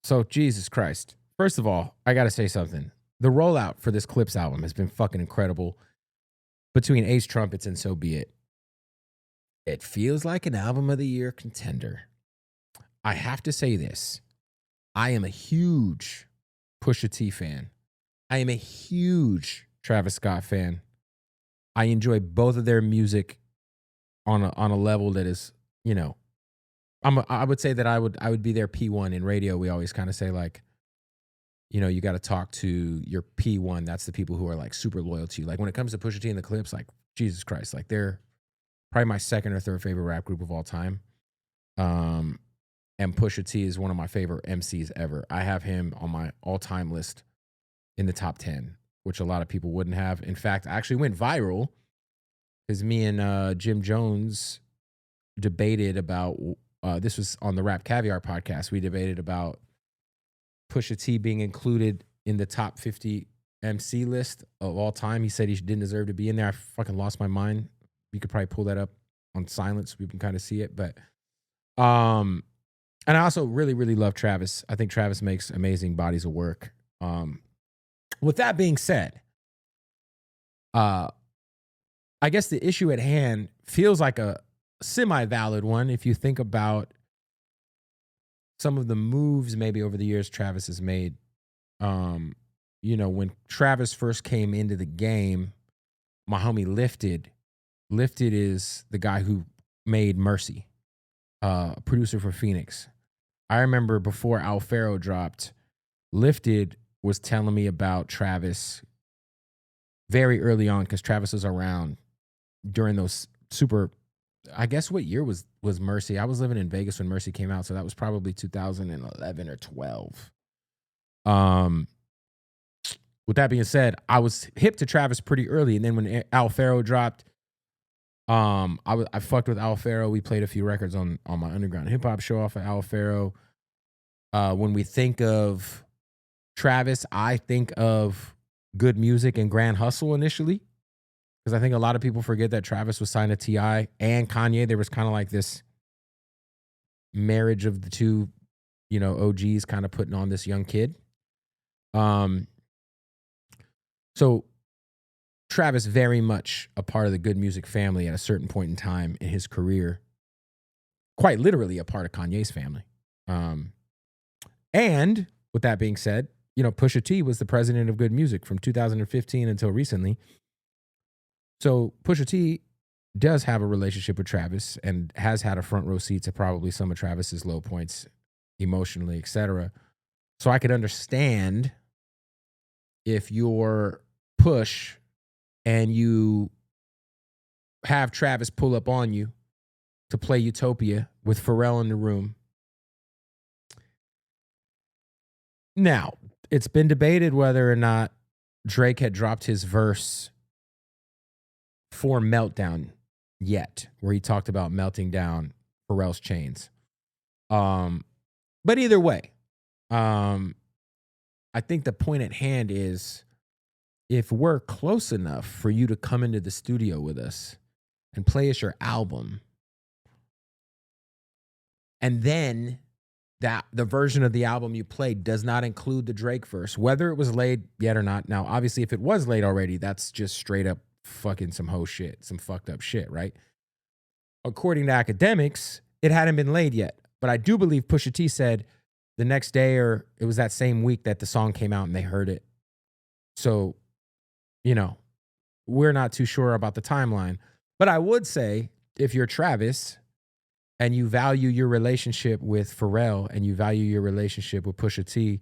So, Jesus Christ. First of all, I got to say something. The rollout for this Clipse album has been fucking incredible. Between Ace Trumpets and So Be It, it feels like an album of the year contender. I have to say this. I am a huge Pusha T fan. I am a huge Travis Scott fan. I enjoy both of their music on a level that is, you know, I would say that I would be their P1 in radio. We always kind of say like, you know, you got to talk to your P1. That's the people who are like super loyal to you. Like when it comes to Pusha T and the Clipse, like Jesus Christ, like they're probably my second or third favorite rap group of all time. And Pusha T is one of my favorite MCs ever. I have him on my all-time list in the top 10, which a lot of people wouldn't have. In fact, I actually went viral because me and Jim Jones debated about, this was on the Rap Caviar podcast. We debated about Pusha T being included in the top 50 MC list of all time. He said he didn't deserve to be in there. I fucking lost my mind. You could probably pull that up on silence so we can kind of see it. But, and I also really, really love Travis. I think Travis makes amazing bodies of work. With that being said, I guess the issue at hand feels like a semi-valid one if you think about some of the moves maybe over the years Travis has made. You know, when Travis first came into the game, my homie Lifted is the guy who made Mercy, producer for Phoenix. I remember before Alfaro dropped, Lifted was telling me about Travis very early on because Travis was around during those super, I guess what year was Mercy? I was living in Vegas when Mercy came out, so that was probably 2011 or 12. With that being said, I was hip to Travis pretty early, and then when Alfaro dropped, I fucked with Alfaro. We played a few records on my underground hip hop show off of Alfaro. When we think of Travis, I think of Good Music and Grand Hustle initially, because I think a lot of people forget that Travis was signed to T.I. and Kanye. There was kind of like this marriage of the two, you know, OGs kind of putting on this young kid. So Travis very much a part of the Good Music family at a certain point in time in his career, quite literally a part of Kanye's family. And with that being said, you know, Pusha T was the president of Good Music from 2015 until recently. So Pusha T does have a relationship with Travis and has had a front row seat to probably some of Travis's low points emotionally, etc. So I could understand if you're Push and you have Travis pull up on you to play Utopia with Pharrell in the room. Now, it's been debated whether or not Drake had dropped his verse for Meltdown yet, where he talked about melting down Pharrell's chains. But either way, I think the point at hand is if we're close enough for you to come into the studio with us and play us your album, and then that the version of the album you played does not include the Drake verse, whether it was laid yet or not. Now, obviously, if it was laid already, that's just straight up fucking some hoe shit, some fucked up shit, right? According to academics, it hadn't been laid yet. But I do believe Pusha T said the next day or it was that same week that the song came out and they heard it. So, you know, we're not too sure about the timeline. But I would say if you're Travis and you value your relationship with Pharrell and you value your relationship with Pusha T,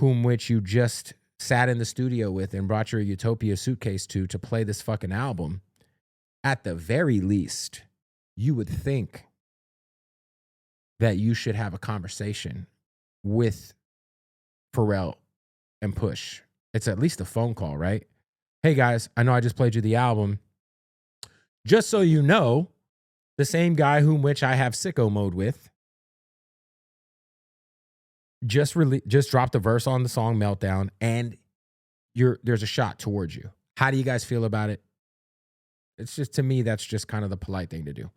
whom which you just sat in the studio with and brought your Utopia suitcase to play this fucking album, at the very least, you would think that you should have a conversation with Pharrell and Push. It's at least a phone call, right? Hey guys, I know I just played you the album. Just so you know, the same guy whom which I have sicko mode with just dropped a verse on the song Meltdown, and there's a shot towards you. How do you guys feel about it? It's just, to me, that's just kind of the polite thing to do.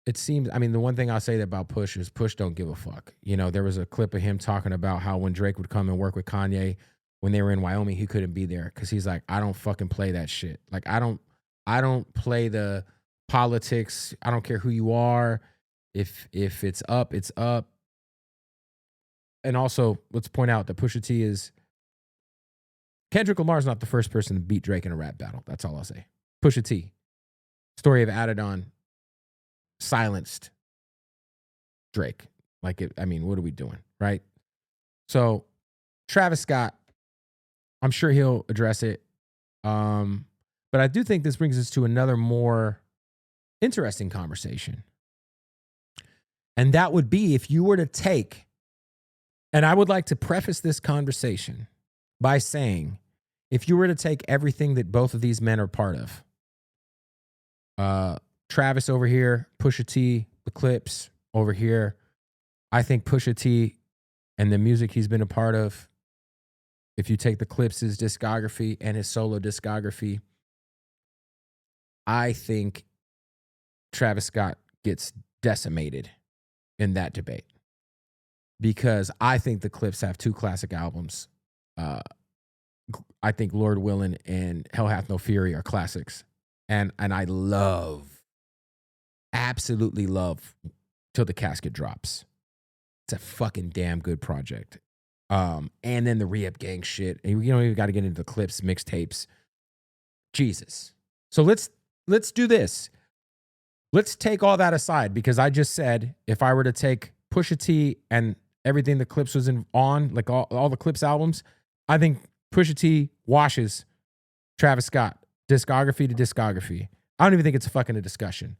it seems, I mean, the one thing I'll say about Push is Push don't give a fuck. You know, there was a clip of him talking about how when Drake would come and work with Kanye when they were in Wyoming, he couldn't be there because he's like, I don't fucking play that shit. Like, I don't play the politics. I don't care who you are. If it's up, it's up. And also, let's point out that Pusha T is Kendrick Lamar's not the first person to beat Drake in a rap battle. That's all I'll say. Pusha T, story of Adidon, silenced Drake. Like, I mean, what are we doing, right? So, Travis Scott, I'm sure he'll address it. But I do think this brings us to another more interesting conversation. And that would be if you were to take, and I would like to preface this conversation by saying, if you were to take everything that both of these men are part of, Travis over here, Pusha T, the Clipse over here, I think Pusha T and the music he's been a part of, if you take the Clipse's discography and his solo discography, I think Travis Scott gets decimated in that debate because I think the Clipse have two classic albums. I think Lord Willin' and Hell Hath No Fury are classics. And I absolutely love Till the Casket Drops. It's a fucking damn good project. And then the Re-Up Gang shit. And you don't even got to get into the Clipse mixtapes. Jesus. So let's do this. Let's take all that aside because I just said if I were to take Pusha T and everything the Clipse was on, like all the Clipse albums, I think Pusha T washes Travis Scott discography to discography. I don't even think it's fucking a discussion.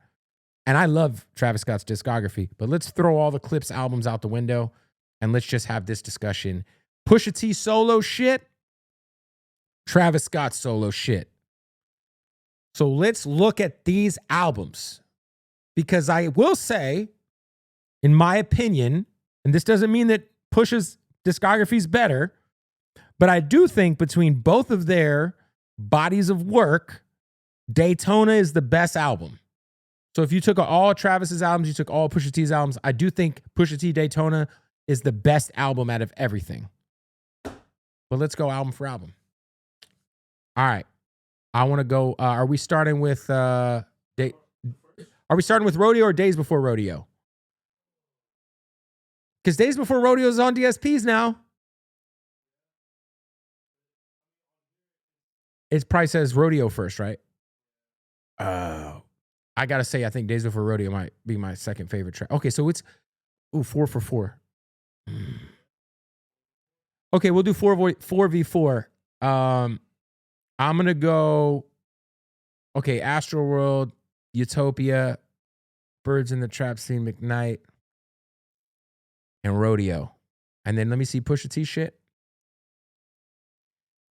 And I love Travis Scott's discography, but let's throw all the Clipse albums out the window and let's just have this discussion. Pusha T solo shit, Travis Scott solo shit. So let's look at these albums because I will say, in my opinion, and this doesn't mean that Pusha's discography is better, but I do think between both of their bodies of work, Daytona is the best album. So if you took all Travis's albums, you took all Pusha T's albums, I do think Pusha T Daytona is the best album out of everything. But let's go album for album. All right. I want to go, are we starting with Rodeo or Days Before Rodeo? Because Days Before Rodeo is on DSPs now. It probably says Rodeo first, right? I got to say, I think Days Before Rodeo might be my second favorite track. Okay, so it's 4 for 4. Okay, we'll do 4v4. I'm going to go, okay, Astro World, Utopia, Birds in the Trap Scene, McKnight, and Rodeo. And then let me see Pusha T shit.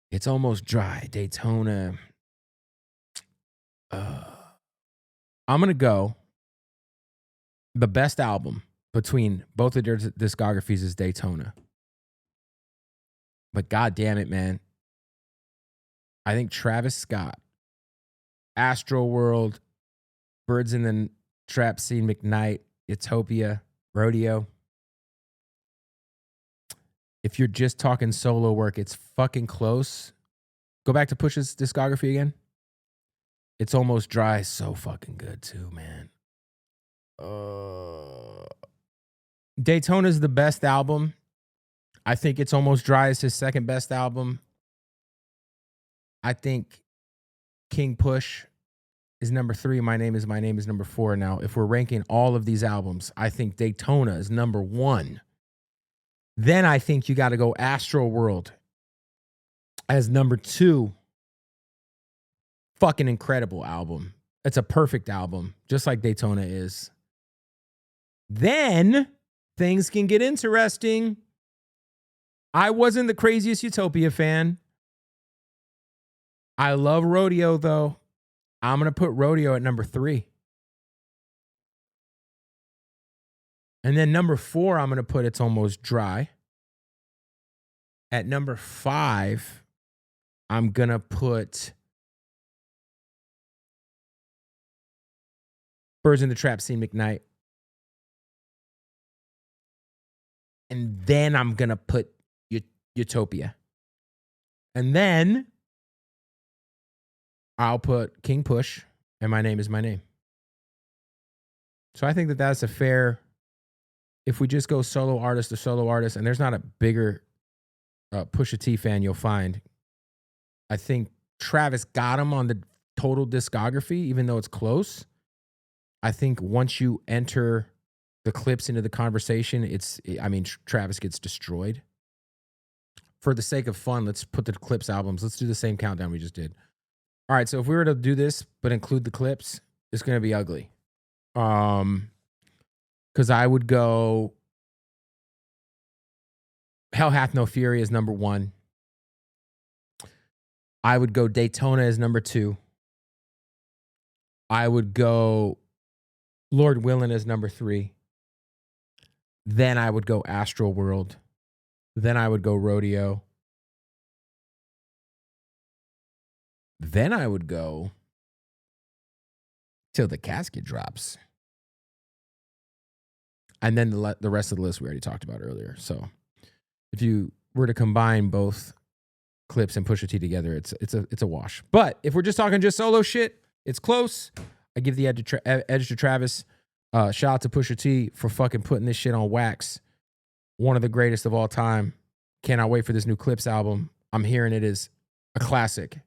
It's Almost Dry, Daytona. I'm going to go the best album between both of their discographies is Daytona. But God damn it, man. I think Travis Scott, Astro World, Birds in the Trap Scene, McKnight, Utopia, Rodeo. If you're just talking solo work, it's fucking close. Go back to Pusha's discography again. It's Almost Dry is so fucking good too, man. Daytona's the best album. I think It's Almost Dry is his second best album. I think King Push is number 3. My Name is number 4. Now, if we're ranking all of these albums, I think Daytona is number 1. Then I think you got to go Astro World as number 2. Fucking incredible album. It's a perfect album, just like Daytona is. Then things can get interesting. I wasn't the craziest Utopia fan. I love Rodeo, though. I'm going to put Rodeo at number 3. And then number 4, I'm going to put It's Almost Dry. At number 5, I'm going to put Birds in the Trap Scene McKnight. And then I'm going to put Utopia. And then I'll put King Push and My Name Is My Name. So I think that that's a fair, if we just go solo artist to solo artist, and there's not a bigger Pusha T fan you'll find. I think Travis got him on the total discography, even though it's close. I think once you enter the Clipse into the conversation, Travis gets destroyed. For the sake of fun, let's put the Clipse albums. Let's do the same countdown we just did. All right, so if we were to do this but include the Clipse, it's going to be ugly. Because I would go Hell Hath No Fury as number 1. I would go Daytona as number 2. I would go Lord Willin' as number 3. Then I would go Astral World. Then I would go Rodeo. Then I would go Till the Casket Drops. And then the rest of the list we already talked about earlier. So if you were to combine both Clipse and Pusha T together, it's a wash. But if we're just talking just solo shit, it's close. I give the edge to Travis. Shout out to Pusha T for fucking putting this shit on wax. One of the greatest of all time. Cannot wait for this new Clipse album. I'm hearing it is a classic.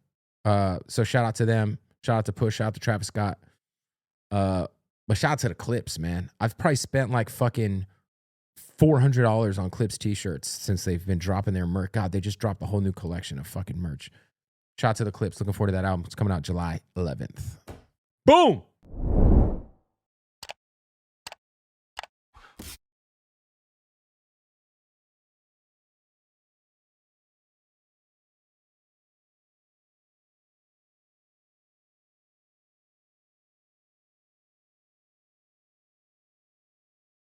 So shout out to them. Shout out to Push. Shout out to Travis Scott. But shout out to the Clipse, man. I've probably spent like fucking $400 on Clipse t-shirts since they've been dropping their merch. God, they just dropped a whole new collection of fucking merch. Shout out to the Clipse. Looking forward to that album. It's coming out July 11th. Boom!